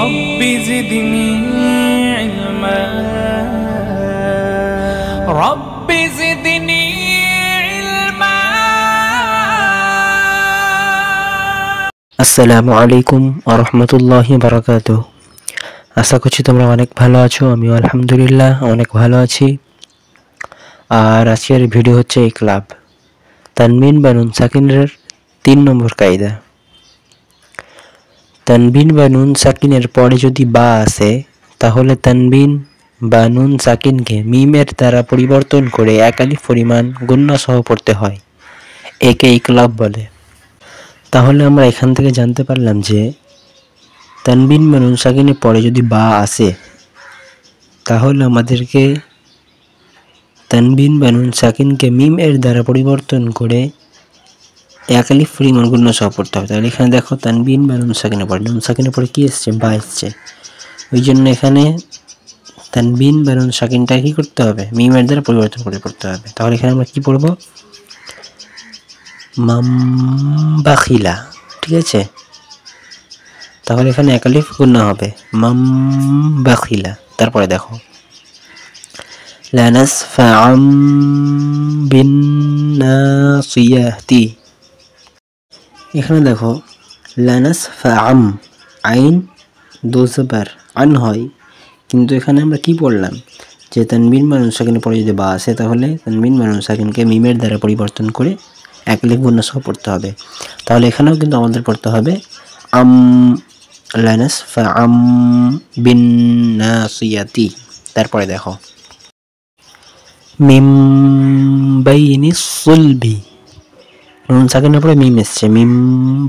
رب زدني علما رب زدني علما আসসালামু আলাইকুম ওয়া রাহমাতুল্লাহি ওয়া বারাকাতুহু। আশা করছি তোমরা অনেক ভালো আছো। আমিও আলহামদুলিল্লাহ অনেক ভালো আছি। আর আজকের ভিডিও হচ্ছে ইকলাব তানবিন বা নুন সাকিনের 3 নম্বর কায়দা। তানবিন বা নুন সাকিনের পরে যদি বা আসে তাহলে তানবিন বা নুন সাকিনকে মিমের দ্বারা পরিবর্তন করে এক আলিফ পরিমাণ গুণনা সহ পড়তে হয়। একে ইকলাব বলে। তাহলে আমরা এখান থেকে জানতে পারলাম যে তানবিন বা নুন সাকিনের পরে যদি বা আসে তাহলে আমাদেরকে তানবিন বা নুন সাকিনকে মিম এর দ্বারা পরিবর্তন করে এক আলিফ পরিমাণ গুণনা সহ পড়তে হবে। তাহলে এখানে দেখো তানবিন বা নুন সাকিনের পরে কি এসছে? বা এসছে। ওই জন্য এখানে তানবিন বা নুন সাকিনটা কি করতে হবে? মিম এর দ্বারা পরিবর্তন করে পড়তে হবে। তাহলে এখানে আমরা কি পড়বো? মামবাখিলা। ঠিক আছে, তাহলে এখানে এক আলিফ গুণনা হবে মামবাখিলা। তারপরে দেখো লানাসফাআম বিন্নাসিয়াতি। এখানে দেখো লানাসফাআম আইন দো জবর আন হয়, কিন্তু এখানে আমরা কি পড়লাম যে তানবিন বা নুন সাকিনের পরে যদি বা আসে তাহলে তানবিন বা নুন সাকিনকে মিমের দ্বারা পরিবর্তন করে এক আলিফ গুণনা সহ পড়তে হবে। তাহলে এখানেও কিন্তু আমাদের পড়তে হবে আম লানাসফাআম বিন্নাসিয়াতি। তারপরে দেখো মিম বাইনিস সুলবি, নুন সাকিনের পরে মিম এসছে, মিম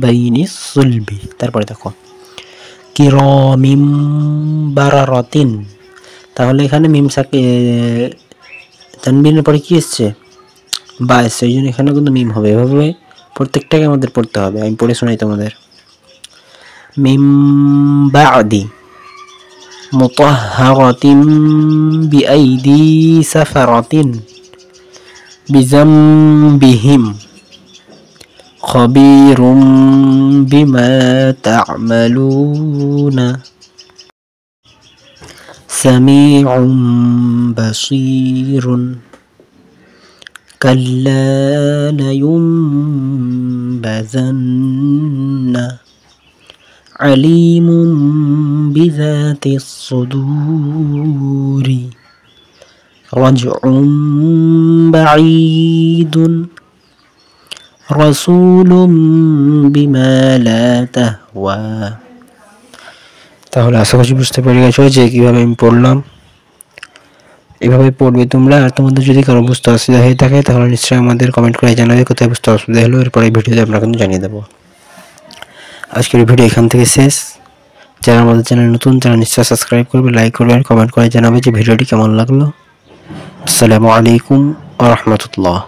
বাইনিস সুলবি। তারপরে দেখো কিরামিম বারারাতিন। তাহলে এখানে মিম সাকি তানবিনের পরে কি এসছে? বা এসছে, এই জন্য এখানে কিন্তু মিম হবে। এভাবে প্রত্যেকটাকে আমাদের পড়তে হবে। আমি পড়ে শোনাই তোমাদের। মিম বাদি মুতাহহারাতিন বিআইদি সাফারাতিন বিজামবিহিম খবীরুম বিমা তা'মালুনা সামিউম বাসীরুন কাল্লা লায়ুমবাযান্না আলিমুম বিযাতিস সুদূরি রাজউম বাঈদুন রাসূলুম বিমা লা তাহওয়া। তাহলে আশা করছি বুঝতে পেরে গেছো যে কীভাবে আমি পড়লাম। এভাবে পড়বে তোমরা। আর তোমাদের যদি কারো বুঝতে অসুবিধা হয়ে থাকে তাহলে নিশ্চয়ই আমাদের কমেন্ট করে জানাবে কোথায় বুঝতে অসুবিধা হলো। এরপরে ভিডিওতে আমরা কিন্তু জানিয়ে দেবো। আজকের ভিডিও এখান থেকে শেষ। যারা আমাদের চ্যানেল নতুন তারা নিশ্চয়ই সাবস্ক্রাইব করবে, লাইক করবে আর কমেন্ট করে জানাবে যে ভিডিওটি কেমন লাগলো। আসসালামু আলাইকুম ওয়া রাহমাতুল্লাহ।